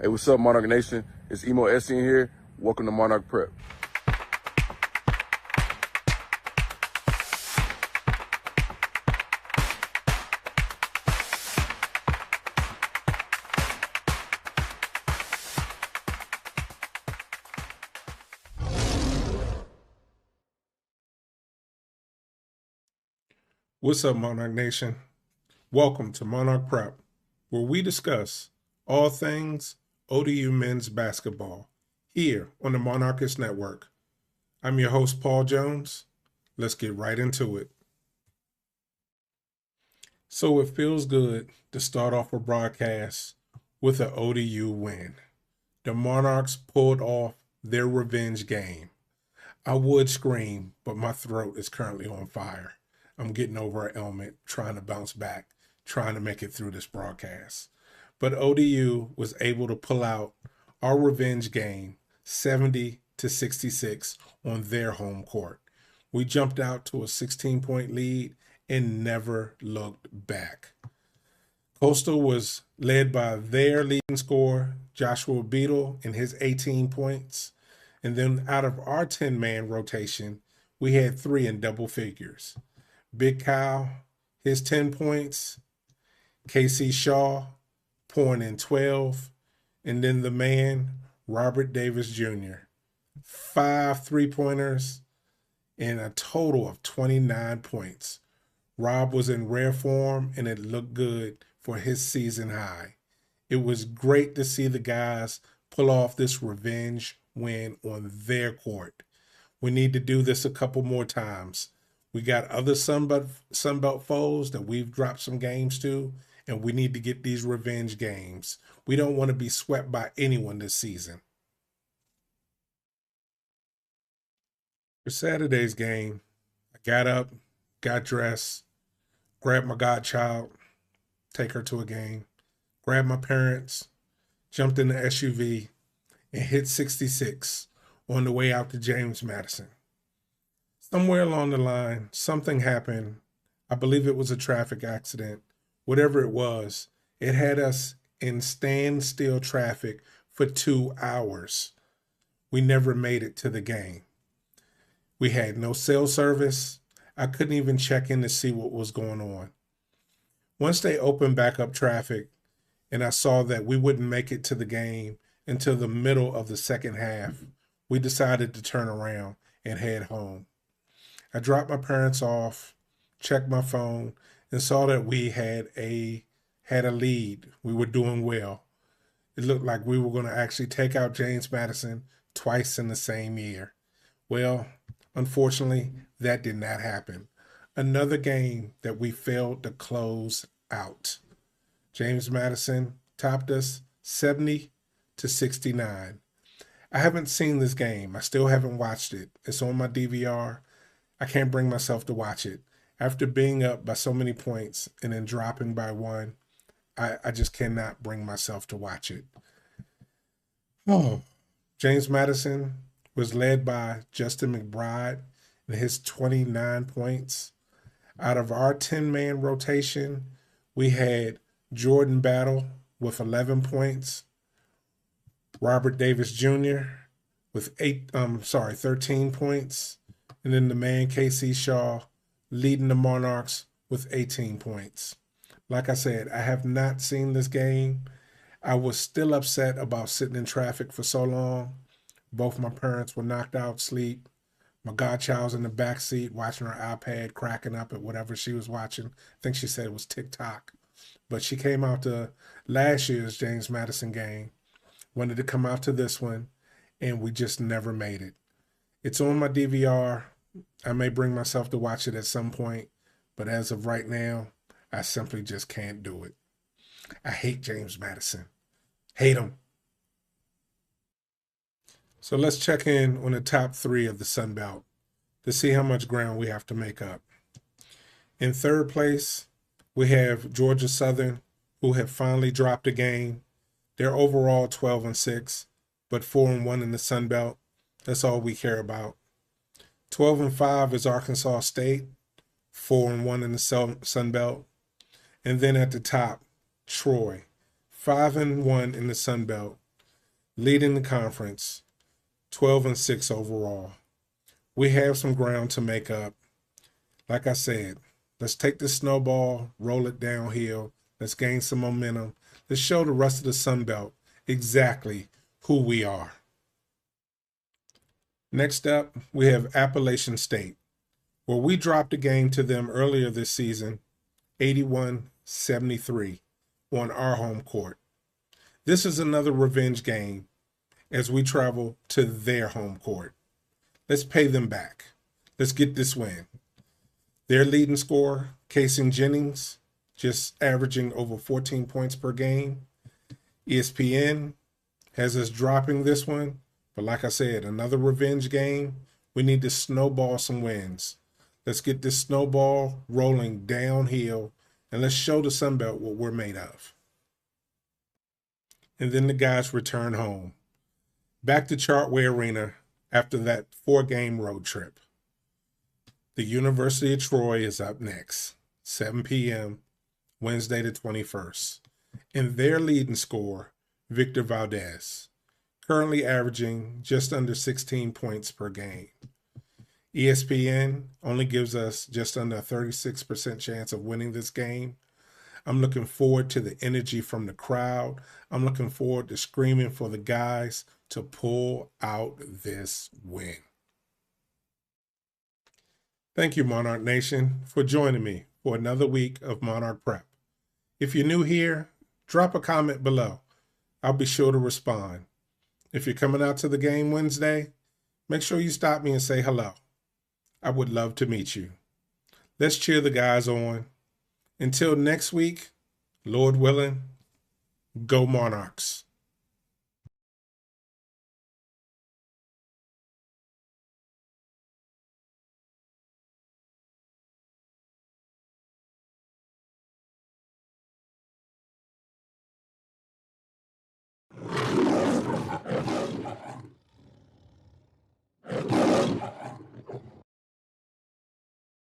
Hey, what's up, Monarch Nation? It's Emo Essien here. Welcome to Monarch Prep. What's up, Monarch Nation? Welcome to Monarch Prep, where we discuss all things ODU men's basketball here on the Monarchists Network. I'm your host, Paul Jones. Let's get right into it. So it feels good to start off a broadcast with an ODU win. The Monarchs pulled off their revenge game. I would scream, but my throat is currently on fire. I'm getting over an ailment, trying to bounce back, trying to make it through this broadcast. But ODU was able to pull out our revenge game 70-66 on their home court. We jumped out to a 16-point lead and never looked back. Coastal was led by their leading scorer, Joshua Beadle, and his 18 points. And then out of our 10-man rotation, we had 3 in double figures. Big Kyle, his 10 points. K.C. Shaw pouring in 12. And then the man, Robert Davis Jr., 5 3-pointers and a total of 29 points. Rob was in rare form, and it looked good for his season high. It was great to see the guys pull off this revenge win on their court. We need to do this a couple more times. We got other Sunbelt foes that we've dropped some games to, and we need to get these revenge games. We don't want to be swept by anyone this season. For Saturday's game, I got up, got dressed, grabbed my godchild, take her to a game, grabbed my parents, jumped in the SUV, and hit 66 on the way out to James Madison. Somewhere along the line, something happened. I believe it was a traffic accident. Whatever it was, it had us in standstill traffic for 2 hours. We never made it to the game. We had no cell service. I couldn't even check in to see what was going on. Once they opened back up traffic and I saw that we wouldn't make it to the game until the middle of the second half, we decided to turn around and head home. I dropped my parents off, checked my phone, and saw that we had a lead. We were doing well. It looked like we were going to actually take out James Madison twice in the same year. Well, unfortunately, that did not happen. Another game that we failed to close out. James Madison topped us 70-69. I haven't seen this game. I still haven't watched it. It's on my DVR. I can't bring myself to watch it. After being up by so many points and then dropping by 1, I just cannot bring myself to watch it. Oh, James Madison was led by Justin McBride and his 29 points. Out of our 10-man rotation, we had Jordan Battle with 11 points, Robert Davis Jr. with 13 points, and then the man K.C. Shaw leading the Monarchs with 18 points. Like I said, I have not seen this game. I was still upset about sitting in traffic for so long. Both my parents were knocked out sleep. My godchild's in the back seat watching her iPad, cracking up at whatever she was watching. I think she said it was TikTok. But she came out to last year's James Madison game, wanted to come out to this one, and we just never made it. It's on my DVR. I may bring myself to watch it at some point, but as of right now, I simply just can't do it. I hate James Madison. Hate him. So let's check in on the top 3 of the Sun Belt to see how much ground we have to make up. In third place, we have Georgia Southern, who have finally dropped a game. They're overall 12-6, but 4-1 in the Sun Belt. That's all we care about. 12-5 is Arkansas State, 4-1 in the Sun Belt. And then at the top, Troy, 5-1 in the Sun Belt, leading the conference, 12-6 overall. We have some ground to make up. Like I said, let's take this snowball, roll it downhill. Let's gain some momentum. Let's show the rest of the Sun Belt exactly who we are. Next up, we have Appalachian State, where we dropped a game to them earlier this season, 81-73, on our home court. This is another revenge game as we travel to their home court. Let's pay them back. Let's get this win. Their leading scorer, Casey Jennings, just averaging over 14 points per game. ESPN has us dropping this one, but like I said, another revenge game. We need to snowball some wins. Let's get this snowball rolling downhill, and let's show the Sun Belt what we're made of. And then the guys return home, back to Chartway Arena after that 4-game road trip. The University of Troy is up next, 7 p.m., Wednesday the 21st. And their leading scorer, Victor Valdez, currently averaging just under 16 points per game. ESPN only gives us just under a 36% chance of winning this game. I'm looking forward to the energy from the crowd. I'm looking forward to screaming for the guys to pull out this win. Thank you, Monarch Nation, for joining me for another week of Monarch Prep. If you're new here, drop a comment below. I'll be sure to respond. If you're coming out to the game Wednesday, make sure you stop me and say hello. I would love to meet you. Let's cheer the guys on. Until next week, Lord willing, go Monarchs.